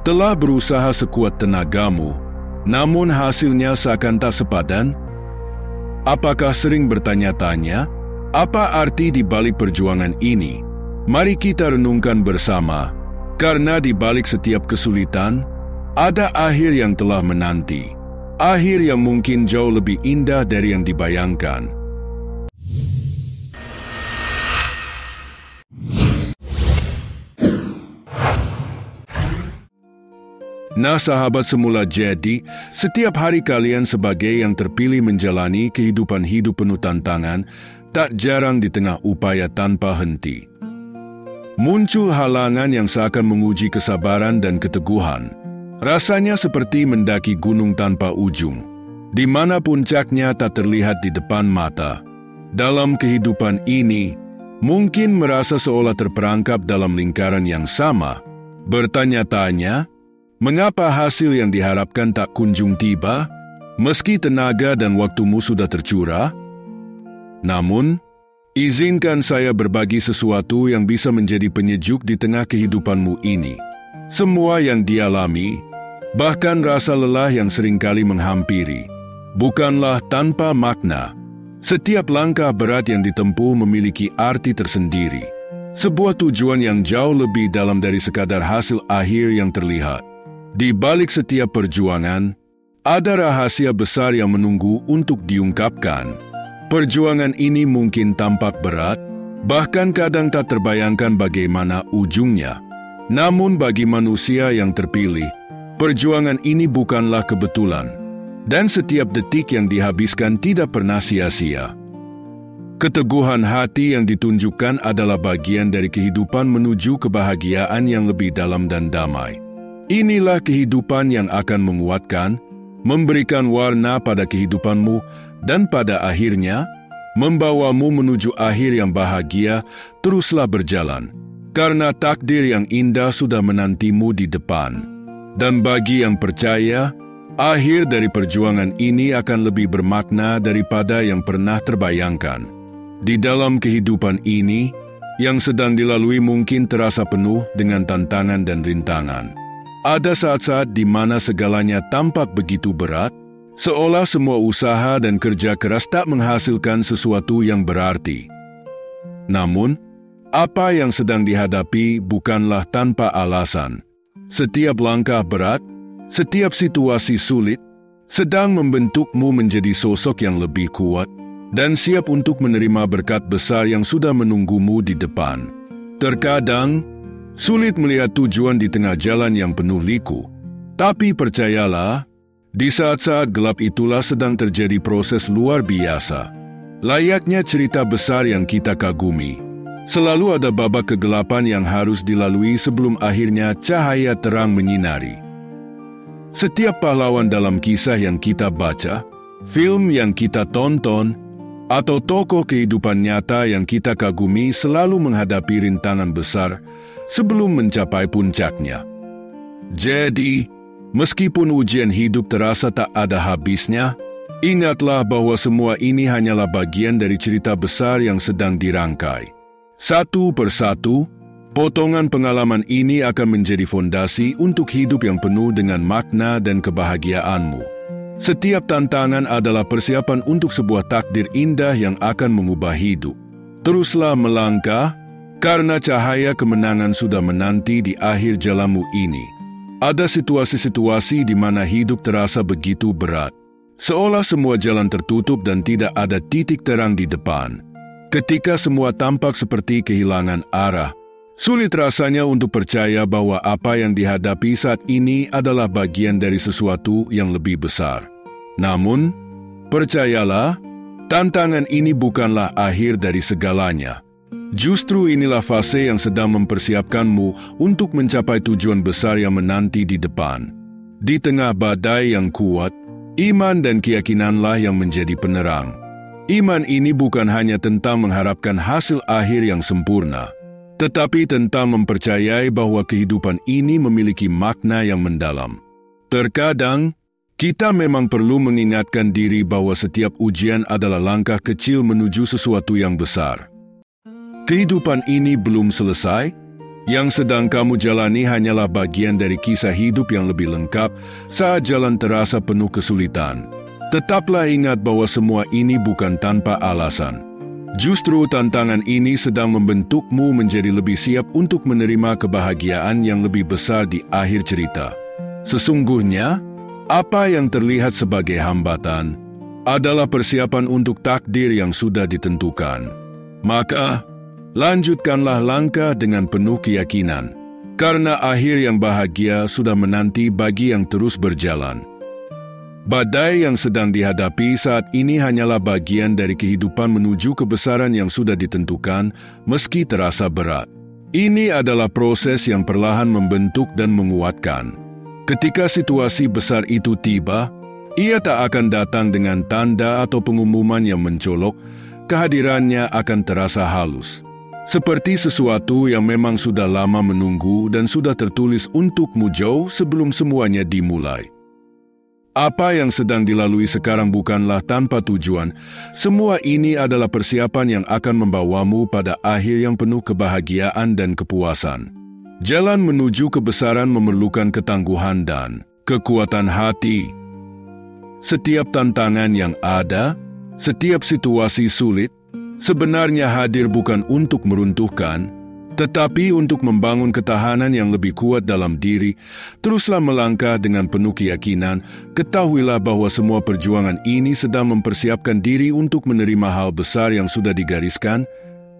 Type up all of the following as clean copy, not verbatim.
Telah berusaha sekuat tenagamu, namun hasilnya seakan tak sepadan? Apakah sering bertanya-tanya, apa arti di balik perjuangan ini? Mari kita renungkan bersama, karena di balik setiap kesulitan, ada akhir yang telah menanti. Akhir yang mungkin jauh lebih indah dari yang dibayangkan. Nah sahabat semula, jadi setiap hari kalian sebagai yang terpilih menjalani kehidupan hidup penuh tantangan, tak jarang di tengah upaya tanpa henti. Muncul halangan yang seakan menguji kesabaran dan keteguhan. Rasanya seperti mendaki gunung tanpa ujung, di mana puncaknya tak terlihat di depan mata. Dalam kehidupan ini, mungkin merasa seolah terperangkap dalam lingkaran yang sama, bertanya-tanya, mengapa hasil yang diharapkan tak kunjung tiba, meski tenaga dan waktumu sudah tercurah? Namun, izinkan saya berbagi sesuatu yang bisa menjadi penyejuk di tengah kehidupanmu ini. Semua yang dialami, bahkan rasa lelah yang seringkali menghampiri, bukanlah tanpa makna. Setiap langkah berat yang ditempuh memiliki arti tersendiri. Sebuah tujuan yang jauh lebih dalam dari sekadar hasil akhir yang terlihat. Di balik setiap perjuangan, ada rahasia besar yang menunggu untuk diungkapkan. Perjuangan ini mungkin tampak berat, bahkan kadang tak terbayangkan bagaimana ujungnya. Namun bagi manusia yang terpilih, perjuangan ini bukanlah kebetulan, dan setiap detik yang dihabiskan tidak pernah sia-sia. Keteguhan hati yang ditunjukkan adalah bagian dari kehidupan menuju kebahagiaan yang lebih dalam dan damai. Inilah kehidupan yang akan menguatkan, memberikan warna pada kehidupanmu, dan pada akhirnya, membawamu menuju akhir yang bahagia. Teruslah berjalan, karena takdir yang indah sudah menantimu di depan. Dan bagi yang percaya, akhir dari perjuangan ini akan lebih bermakna daripada yang pernah terbayangkan. Di dalam kehidupan ini, yang sedang dilalui mungkin terasa penuh dengan tantangan dan rintangan. Ada saat-saat di mana segalanya tampak begitu berat, seolah semua usaha dan kerja keras tak menghasilkan sesuatu yang berarti. Namun, apa yang sedang dihadapi bukanlah tanpa alasan. Setiap langkah berat, setiap situasi sulit, sedang membentukmu menjadi sosok yang lebih kuat dan siap untuk menerima berkat besar yang sudah menunggumu di depan. Terkadang, sulit melihat tujuan di tengah jalan yang penuh liku. Tapi percayalah, di saat-saat gelap itulah sedang terjadi proses luar biasa. Layaknya cerita besar yang kita kagumi, selalu ada babak kegelapan yang harus dilalui sebelum akhirnya cahaya terang menyinari. Setiap pahlawan dalam kisah yang kita baca, film yang kita tonton, atau tokoh kehidupan nyata yang kita kagumi selalu menghadapi rintangan besar sebelum mencapai puncaknya. Jadi, meskipun ujian hidup terasa tak ada habisnya, ingatlah bahwa semua ini hanyalah bagian dari cerita besar yang sedang dirangkai. Satu persatu, potongan pengalaman ini akan menjadi fondasi untuk hidup yang penuh dengan makna dan kebahagiaanmu. Setiap tantangan adalah persiapan untuk sebuah takdir indah yang akan mengubah hidup. Teruslah melangkah, karena cahaya kemenangan sudah menanti di akhir jalanmu ini. Ada situasi-situasi di mana hidup terasa begitu berat, seolah semua jalan tertutup dan tidak ada titik terang di depan. Ketika semua tampak seperti kehilangan arah, sulit rasanya untuk percaya bahwa apa yang dihadapi saat ini adalah bagian dari sesuatu yang lebih besar. Namun, percayalah, tantangan ini bukanlah akhir dari segalanya. Justru inilah fase yang sedang mempersiapkanmu untuk mencapai tujuan besar yang menanti di depan. Di tengah badai yang kuat, iman dan keyakinanlah yang menjadi penerang. Iman ini bukan hanya tentang mengharapkan hasil akhir yang sempurna, tetapi tentang mempercayai bahwa kehidupan ini memiliki makna yang mendalam. Terkadang, kita memang perlu mengingatkan diri bahwa setiap ujian adalah langkah kecil menuju sesuatu yang besar. Kehidupan ini belum selesai, Yang sedang kamu jalani hanyalah bagian dari kisah hidup yang lebih lengkap saat jalan terasa penuh kesulitan. Tetaplah ingat bahwa semua ini bukan tanpa alasan. Justru tantangan ini sedang membentukmu menjadi lebih siap untuk menerima kebahagiaan yang lebih besar di akhir cerita. Sesungguhnya, apa yang terlihat sebagai hambatan adalah persiapan untuk takdir yang sudah ditentukan. Maka, lanjutkanlah langkah dengan penuh keyakinan, karena akhir yang bahagia sudah menanti bagi yang terus berjalan. Badai yang sedang dihadapi saat ini hanyalah bagian dari kehidupan menuju kebesaran yang sudah ditentukan, meski terasa berat. Ini adalah proses yang perlahan membentuk dan menguatkan. Ketika situasi besar itu tiba, ia tak akan datang dengan tanda atau pengumuman yang mencolok, kehadirannya akan terasa halus. Seperti sesuatu yang memang sudah lama menunggu dan sudah tertulis untukmu jauh sebelum semuanya dimulai. Apa yang sedang dilalui sekarang bukanlah tanpa tujuan. Semua ini adalah persiapan yang akan membawamu pada akhir yang penuh kebahagiaan dan kepuasan. Jalan menuju kebesaran memerlukan ketangguhan dan kekuatan hati. Setiap tantangan yang ada, setiap situasi sulit, sebenarnya hadir bukan untuk meruntuhkan, tetapi untuk membangun ketahanan yang lebih kuat dalam diri. Teruslah melangkah dengan penuh keyakinan. Ketahuilah bahwa semua perjuangan ini sedang mempersiapkan diri untuk menerima hal besar yang sudah digariskan.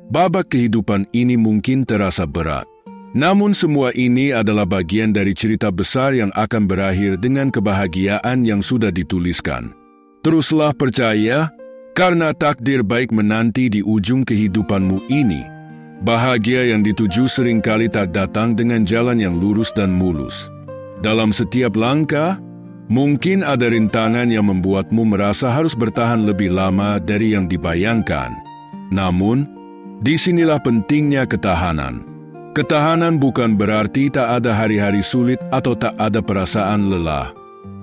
Babak kehidupan ini mungkin terasa berat. Namun semua ini adalah bagian dari cerita besar yang akan berakhir dengan kebahagiaan yang sudah dituliskan. Teruslah percaya, karena takdir baik menanti di ujung kehidupanmu ini. Bahagia yang dituju seringkali tak datang dengan jalan yang lurus dan mulus. Dalam setiap langkah, mungkin ada rintangan yang membuatmu merasa harus bertahan lebih lama dari yang dibayangkan. Namun, disinilah pentingnya ketahanan. Ketahanan bukan berarti tak ada hari-hari sulit atau tak ada perasaan lelah.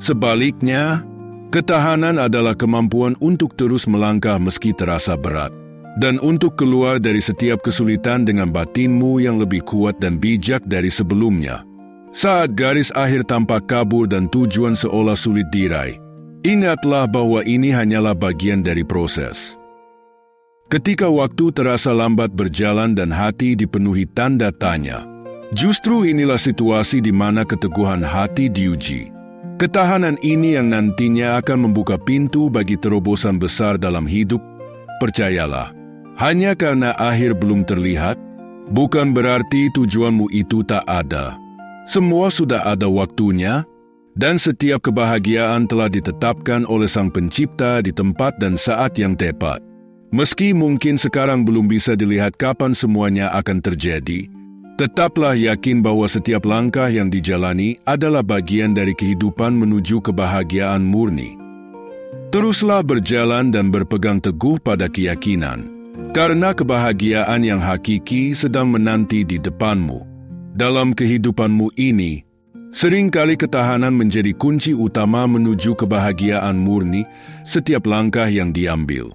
Sebaliknya, ketahanan adalah kemampuan untuk terus melangkah meski terasa berat. Dan untuk keluar dari setiap kesulitan dengan batinmu yang lebih kuat dan bijak dari sebelumnya. Saat garis akhir tampak kabur dan tujuan seolah sulit diraih, ingatlah bahwa ini hanyalah bagian dari proses. Ketika waktu terasa lambat berjalan dan hati dipenuhi tanda tanya, justru inilah situasi di mana keteguhan hati diuji. Ketahanan ini yang nantinya akan membuka pintu bagi terobosan besar dalam hidup. Percayalah, hanya karena akhir belum terlihat, bukan berarti tujuanmu itu tak ada. Semua sudah ada waktunya, dan setiap kebahagiaan telah ditetapkan oleh Sang Pencipta di tempat dan saat yang tepat. Meski mungkin sekarang belum bisa dilihat kapan semuanya akan terjadi, tetaplah yakin bahwa setiap langkah yang dijalani adalah bagian dari kehidupan menuju kebahagiaan murni. Teruslah berjalan dan berpegang teguh pada keyakinan. Karena kebahagiaan yang hakiki sedang menanti di depanmu. Dalam kehidupanmu ini, seringkali ketahanan menjadi kunci utama menuju kebahagiaan murni setiap langkah yang diambil.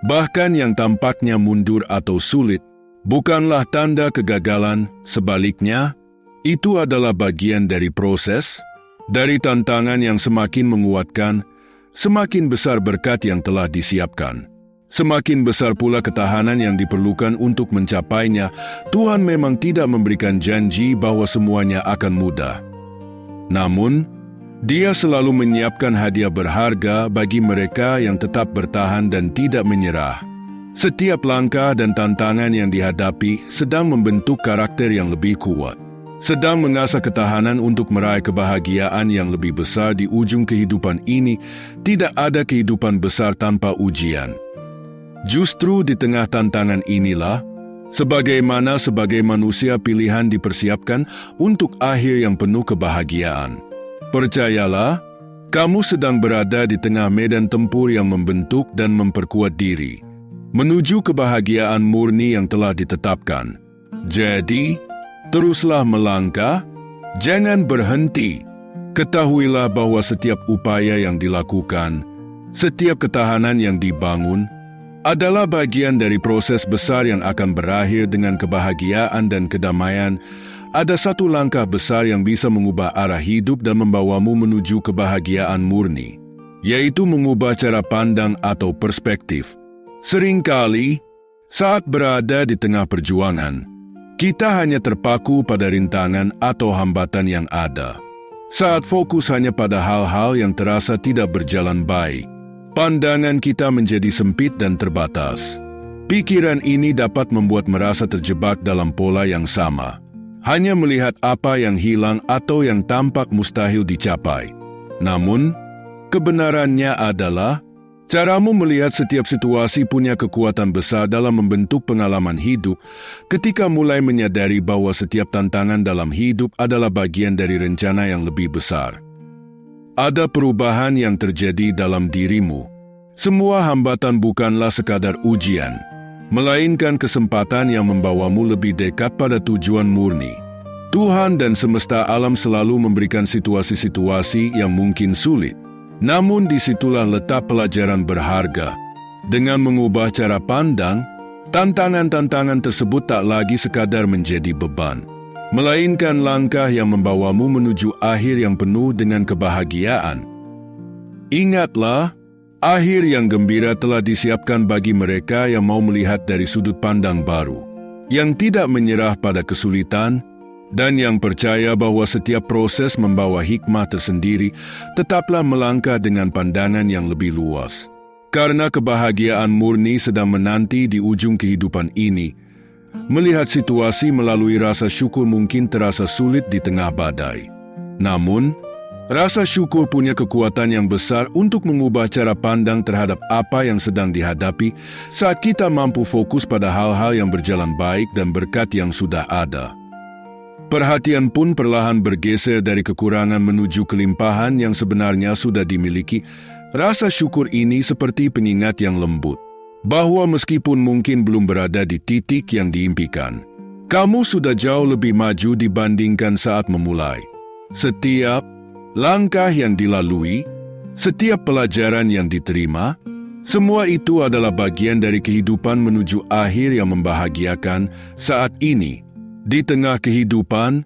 Bahkan yang tampaknya mundur atau sulit, bukanlah tanda kegagalan, sebaliknya, itu adalah bagian dari proses, dari tantangan yang semakin menguatkan, semakin besar berkat yang telah disiapkan. Semakin besar pula ketahanan yang diperlukan untuk mencapainya. Tuhan memang tidak memberikan janji bahwa semuanya akan mudah. Namun, Dia selalu menyiapkan hadiah berharga bagi mereka yang tetap bertahan dan tidak menyerah. Setiap langkah dan tantangan yang dihadapi sedang membentuk karakter yang lebih kuat. Sedang mengasah ketahanan untuk meraih kebahagiaan yang lebih besar di ujung kehidupan ini. Tidak ada kehidupan besar tanpa ujian. Justru di tengah tantangan inilah, sebagai manusia pilihan dipersiapkan untuk akhir yang penuh kebahagiaan. Percayalah, kamu sedang berada di tengah medan tempur yang membentuk dan memperkuat diri, menuju kebahagiaan murni yang telah ditetapkan. Jadi, teruslah melangkah, jangan berhenti. Ketahuilah bahwa setiap upaya yang dilakukan, setiap ketahanan yang dibangun, adalah bagian dari proses besar yang akan berakhir dengan kebahagiaan dan kedamaian. ada satu langkah besar yang bisa mengubah arah hidup dan membawamu menuju kebahagiaan murni, yaitu mengubah cara pandang atau perspektif. Seringkali, saat berada di tengah perjuangan, kita hanya terpaku pada rintangan atau hambatan yang ada. Saat fokus hanya pada hal-hal yang terasa tidak berjalan baik, pandangan kita menjadi sempit dan terbatas. Pikiran ini dapat membuat merasa terjebak dalam pola yang sama, hanya melihat apa yang hilang atau yang tampak mustahil dicapai. Namun, kebenarannya adalah, caramu melihat setiap situasi punya kekuatan besar dalam membentuk pengalaman hidup ketika mulai menyadari bahwa setiap tantangan dalam hidup adalah bagian dari rencana yang lebih besar. Ada perubahan yang terjadi dalam dirimu. Semua hambatan bukanlah sekadar ujian, melainkan kesempatan yang membawamu lebih dekat pada tujuan murni. Tuhan dan semesta alam selalu memberikan situasi-situasi yang mungkin sulit. Namun disitulah letak pelajaran berharga. Dengan mengubah cara pandang, tantangan-tantangan tersebut tak lagi sekadar menjadi beban, melainkan langkah yang membawamu menuju akhir yang penuh dengan kebahagiaan. Ingatlah, akhir yang gembira telah disiapkan bagi mereka yang mau melihat dari sudut pandang baru, yang tidak menyerah pada kesulitan, dan yang percaya bahwa setiap proses membawa hikmah tersendiri. Tetaplah melangkah dengan pandangan yang lebih luas. Karena kebahagiaan murni sedang menanti di ujung kehidupan ini. Melihat situasi melalui rasa syukur mungkin terasa sulit di tengah badai. Namun, rasa syukur punya kekuatan yang besar untuk mengubah cara pandang terhadap apa yang sedang dihadapi saat kita mampu fokus pada hal-hal yang berjalan baik dan berkat yang sudah ada. Perhatian pun perlahan bergeser dari kekurangan menuju kelimpahan yang sebenarnya sudah dimiliki. Rasa syukur ini seperti pengingat yang lembut, bahwa meskipun mungkin belum berada di titik yang diimpikan, kamu sudah jauh lebih maju dibandingkan saat memulai. Setiap langkah yang dilalui, setiap pelajaran yang diterima, semua itu adalah bagian dari kehidupan menuju akhir yang membahagiakan. Saat ini, di tengah kehidupan,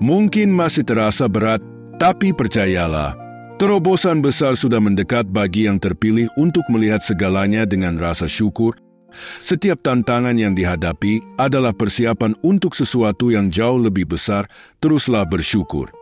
mungkin masih terasa berat, tapi percayalah, terobosan besar sudah mendekat bagi yang terpilih untuk melihat segalanya dengan rasa syukur. Setiap tantangan yang dihadapi adalah persiapan untuk sesuatu yang jauh lebih besar. Teruslah bersyukur.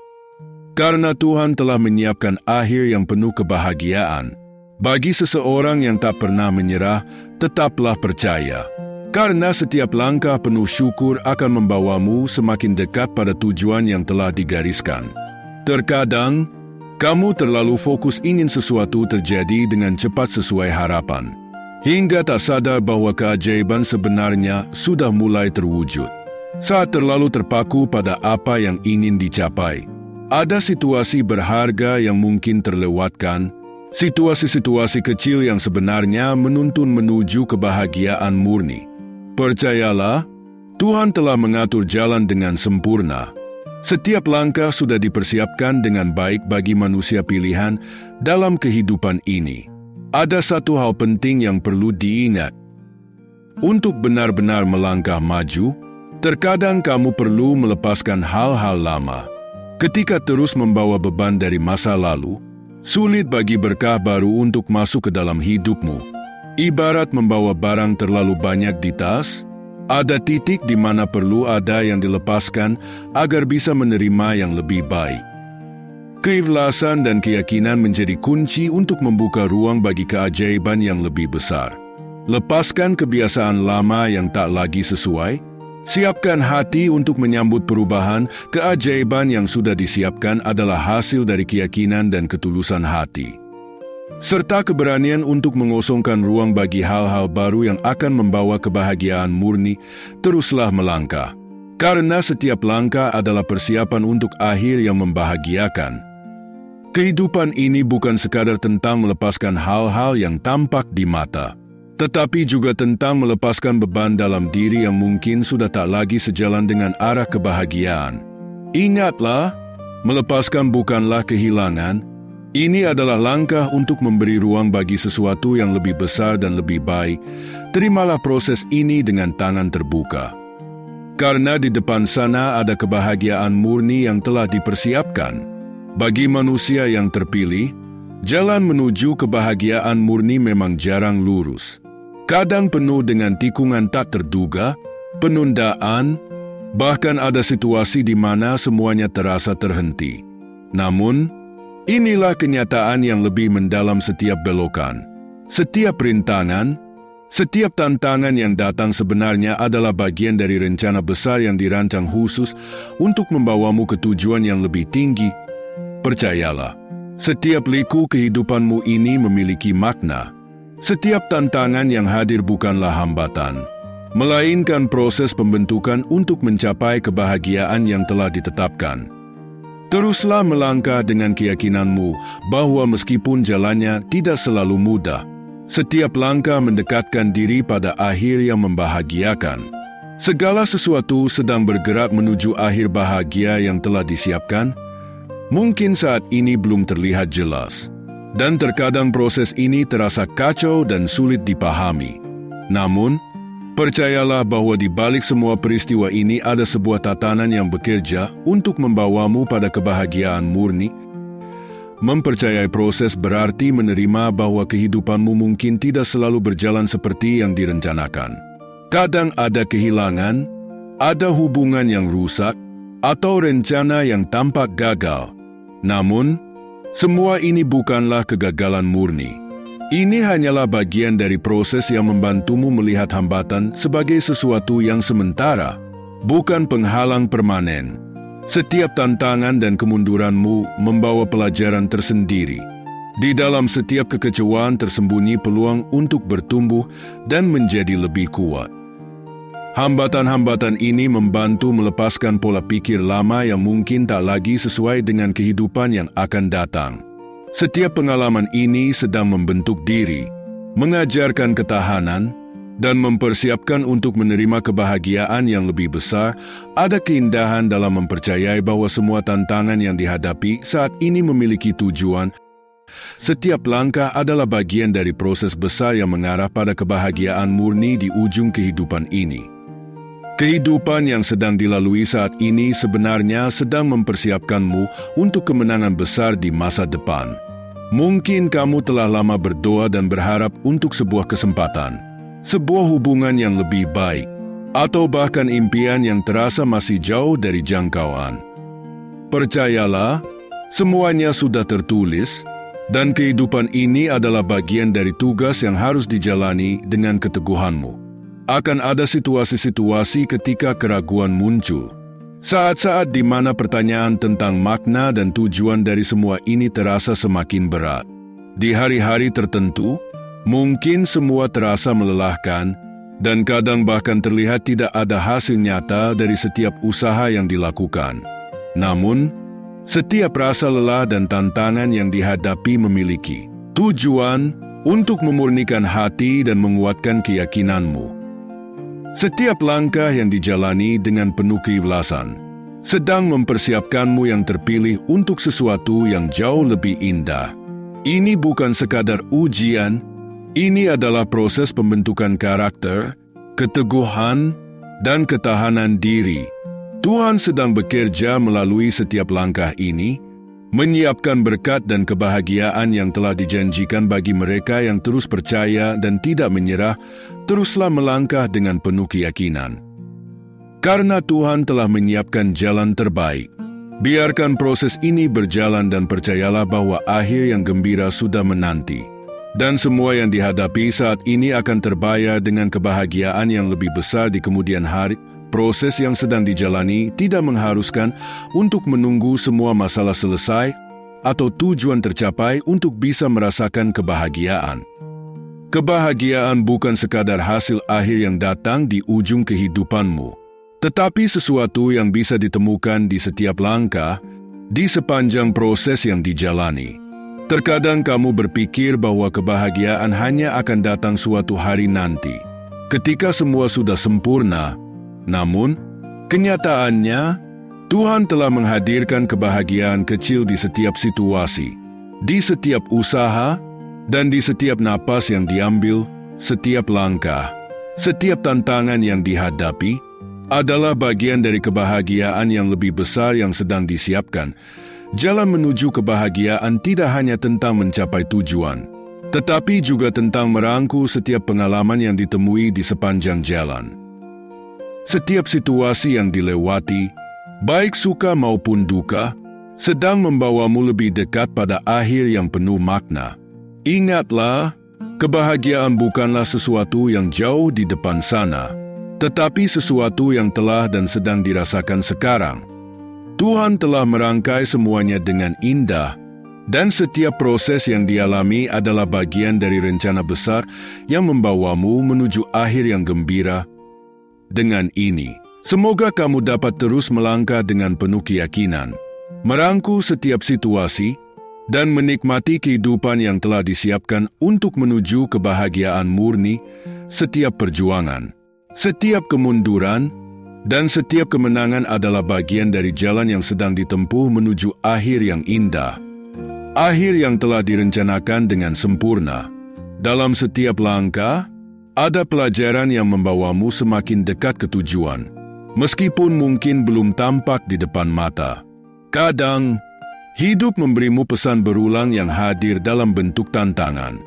Karena Tuhan telah menyiapkan akhir yang penuh kebahagiaan. Bagi seseorang yang tak pernah menyerah, tetaplah percaya. Karena setiap langkah penuh syukur akan membawamu semakin dekat pada tujuan yang telah digariskan. Terkadang, kamu terlalu fokus ingin sesuatu terjadi dengan cepat sesuai harapan, hingga tak sadar bahwa keajaiban sebenarnya sudah mulai terwujud. Saat terlalu terpaku pada apa yang ingin dicapai, ada situasi berharga yang mungkin terlewatkan, situasi-situasi kecil yang sebenarnya menuntun menuju kebahagiaan murni. Percayalah, Tuhan telah mengatur jalan dengan sempurna. Setiap langkah sudah dipersiapkan dengan baik bagi manusia pilihan dalam kehidupan ini. Ada satu hal penting yang perlu diingat. Untuk benar-benar melangkah maju, terkadang kamu perlu melepaskan hal-hal lama. Ketika terus membawa beban dari masa lalu, sulit bagi berkah baru untuk masuk ke dalam hidupmu. Ibarat membawa barang terlalu banyak di tas, ada titik di mana perlu ada yang dilepaskan agar bisa menerima yang lebih baik. Keikhlasan dan keyakinan menjadi kunci untuk membuka ruang bagi keajaiban yang lebih besar. Lepaskan kebiasaan lama yang tak lagi sesuai, siapkan hati untuk menyambut perubahan. Keajaiban yang sudah disiapkan adalah hasil dari keyakinan dan ketulusan hati, serta keberanian untuk mengosongkan ruang bagi hal-hal baru yang akan membawa kebahagiaan murni. Teruslah melangkah, karena setiap langkah adalah persiapan untuk akhir yang membahagiakan. Kehidupan ini bukan sekadar tentang melepaskan hal-hal yang tampak di mata, tetapi juga tentang melepaskan beban dalam diri yang mungkin sudah tak lagi sejalan dengan arah kebahagiaan. Ingatlah, melepaskan bukanlah kehilangan. Ini adalah langkah untuk memberi ruang bagi sesuatu yang lebih besar dan lebih baik. Terimalah proses ini dengan tangan terbuka. Karena di depan sana ada kebahagiaan murni yang telah dipersiapkan. Bagi manusia yang terpilih, jalan menuju kebahagiaan murni memang jarang lurus. Kadang penuh dengan tikungan tak terduga, penundaan, bahkan ada situasi di mana semuanya terasa terhenti. Namun, inilah kenyataan yang lebih mendalam setiap belokan. Setiap rintangan, setiap tantangan yang datang sebenarnya adalah bagian dari rencana besar yang dirancang khusus untuk membawamu ke tujuan yang lebih tinggi. Percayalah, setiap liku kehidupanmu ini memiliki makna. Setiap tantangan yang hadir bukanlah hambatan, melainkan proses pembentukan untuk mencapai kebahagiaan yang telah ditetapkan. Teruslah melangkah dengan keyakinanmu bahwa meskipun jalannya tidak selalu mudah, setiap langkah mendekatkan diri pada akhir yang membahagiakan. Segala sesuatu sedang bergerak menuju akhir bahagia yang telah disiapkan. Mungkin saat ini belum terlihat jelas, dan terkadang proses ini terasa kacau dan sulit dipahami. Namun, percayalah bahwa di balik semua peristiwa ini ada sebuah tatanan yang bekerja untuk membawamu pada kebahagiaan murni. Mempercayai proses berarti menerima bahwa kehidupanmu mungkin tidak selalu berjalan seperti yang direncanakan. Kadang ada kehilangan, ada hubungan yang rusak, atau rencana yang tampak gagal. Namun, semua ini bukanlah kegagalan murni. Ini hanyalah bagian dari proses yang membantumu melihat hambatan sebagai sesuatu yang sementara, bukan penghalang permanen. Setiap tantangan dan kemunduranmu membawa pelajaran tersendiri. Di dalam setiap kekecewaan tersembunyi peluang untuk bertumbuh dan menjadi lebih kuat. Hambatan-hambatan ini membantu melepaskan pola pikir lama yang mungkin tak lagi sesuai dengan kehidupan yang akan datang. Setiap pengalaman ini sedang membentuk diri, mengajarkan ketahanan, dan mempersiapkan untuk menerima kebahagiaan yang lebih besar. Ada keindahan dalam mempercayai bahwa semua tantangan yang dihadapi saat ini memiliki tujuan. Setiap langkah adalah bagian dari proses besar yang mengarah pada kebahagiaan murni di ujung kehidupan ini. Kehidupan yang sedang dilalui saat ini sebenarnya sedang mempersiapkanmu untuk kemenangan besar di masa depan. Mungkin kamu telah lama berdoa dan berharap untuk sebuah kesempatan, sebuah hubungan yang lebih baik, atau bahkan impian yang terasa masih jauh dari jangkauan. Percayalah, semuanya sudah tertulis, dan kehidupan ini adalah bagian dari tugas yang harus dijalani dengan keteguhanmu. Akan ada situasi-situasi ketika keraguan muncul. Saat-saat di mana pertanyaan tentang makna dan tujuan dari semua ini terasa semakin berat. Di hari-hari tertentu, mungkin semua terasa melelahkan, dan kadang bahkan terlihat tidak ada hasil nyata dari setiap usaha yang dilakukan. Namun, setiap rasa lelah dan tantangan yang dihadapi memiliki tujuan untuk memurnikan hati dan menguatkan keyakinanmu. Setiap langkah yang dijalani dengan penuh keikhlasan sedang mempersiapkanmu yang terpilih untuk sesuatu yang jauh lebih indah. Ini bukan sekadar ujian, ini adalah proses pembentukan karakter, keteguhan, dan ketahanan diri. Tuhan sedang bekerja melalui setiap langkah ini, menyiapkan berkat dan kebahagiaan yang telah dijanjikan bagi mereka yang terus percaya dan tidak menyerah. Teruslah melangkah dengan penuh keyakinan. Karena Tuhan telah menyiapkan jalan terbaik. Biarkan proses ini berjalan dan percayalah bahwa akhir yang gembira sudah menanti. Dan semua yang dihadapi saat ini akan terbayar dengan kebahagiaan yang lebih besar di kemudian hari. Proses yang sedang dijalani tidak mengharuskan untuk menunggu semua masalah selesai atau tujuan tercapai untuk bisa merasakan kebahagiaan. Kebahagiaan bukan sekadar hasil akhir yang datang di ujung kehidupanmu, tetapi sesuatu yang bisa ditemukan di setiap langkah, di sepanjang proses yang dijalani. Terkadang kamu berpikir bahwa kebahagiaan hanya akan datang suatu hari nanti, ketika semua sudah sempurna. Namun, kenyataannya, Tuhan telah menghadirkan kebahagiaan kecil di setiap situasi, di setiap usaha, dan di setiap napas yang diambil, setiap langkah, setiap tantangan yang dihadapi. adalah bagian dari kebahagiaan yang lebih besar yang sedang disiapkan. Jalan menuju kebahagiaan tidak hanya tentang mencapai tujuan, tetapi juga tentang merangkul setiap pengalaman yang ditemui di sepanjang jalan. Setiap situasi yang dilewati, baik suka maupun duka, sedang membawamu lebih dekat pada akhir yang penuh makna. Ingatlah, kebahagiaan bukanlah sesuatu yang jauh di depan sana, tetapi sesuatu yang telah dan sedang dirasakan sekarang. Tuhan telah merangkai semuanya dengan indah, dan setiap proses yang dialami adalah bagian dari rencana besar yang membawamu menuju akhir yang gembira. Dengan ini, semoga kamu dapat terus melangkah dengan penuh keyakinan, merangkul setiap situasi, dan menikmati kehidupan yang telah disiapkan untuk menuju kebahagiaan murni. Setiap perjuangan, setiap kemunduran, dan setiap kemenangan adalah bagian dari jalan yang sedang ditempuh menuju akhir yang indah. Akhir yang telah direncanakan dengan sempurna. Dalam setiap langkah, ada pelajaran yang membawamu semakin dekat ke tujuan, meskipun mungkin belum tampak di depan mata. Kadang, hidup memberimu pesan berulang yang hadir dalam bentuk tantangan.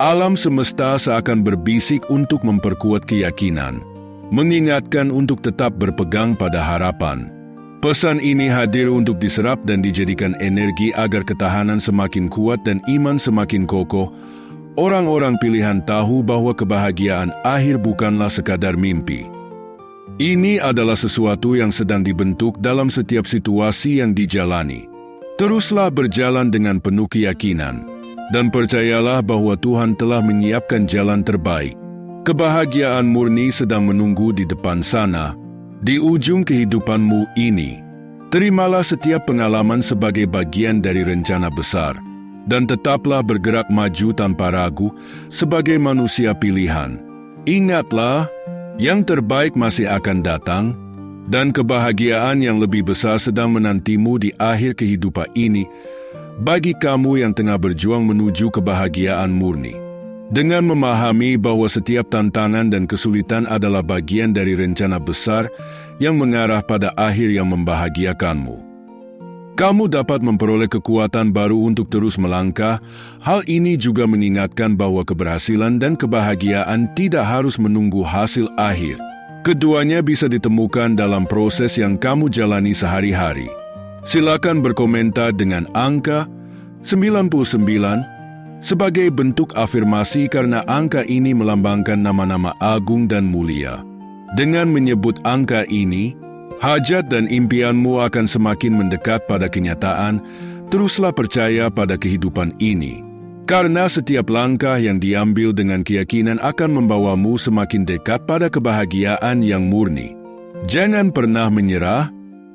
Alam semesta seakan berbisik untuk memperkuat keyakinan, mengingatkan untuk tetap berpegang pada harapan. Pesan ini hadir untuk diserap dan dijadikan energi agar ketahanan semakin kuat dan iman semakin kokoh. Orang-orang pilihan tahu bahwa kebahagiaan akhir bukanlah sekadar mimpi. Ini adalah sesuatu yang sedang dibentuk dalam setiap situasi yang dijalani. Teruslah berjalan dengan penuh keyakinan, dan percayalah bahwa Tuhan telah menyiapkan jalan terbaik. Kebahagiaan murni sedang menunggu di depan sana, di ujung kehidupanmu ini. Terimalah setiap pengalaman sebagai bagian dari rencana besar, dan tetaplah bergerak maju tanpa ragu sebagai manusia pilihan. Ingatlah, yang terbaik masih akan datang, dan kebahagiaan yang lebih besar sedang menantimu di akhir kehidupan ini bagi kamu yang tengah berjuang menuju kebahagiaan murni. Dengan memahami bahwa setiap tantangan dan kesulitan adalah bagian dari rencana besar yang mengarah pada akhir yang membahagiakanmu, kamu dapat memperoleh kekuatan baru untuk terus melangkah. Hal ini juga mengingatkan bahwa keberhasilan dan kebahagiaan tidak harus menunggu hasil akhir. Keduanya bisa ditemukan dalam proses yang kamu jalani sehari-hari. Silakan berkomentar dengan angka 99 sebagai bentuk afirmasi karena angka ini melambangkan nama-nama agung dan mulia. Dengan menyebut angka ini, hajat dan impianmu akan semakin mendekat pada kenyataan. Teruslah percaya pada kehidupan ini, karena setiap langkah yang diambil dengan keyakinan akan membawamu semakin dekat pada kebahagiaan yang murni. Jangan pernah menyerah,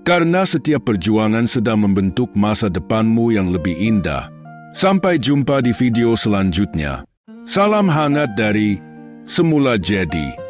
karena setiap perjuangan sedang membentuk masa depanmu yang lebih indah. Sampai jumpa di video selanjutnya. Salam hangat dari Semula Jadi.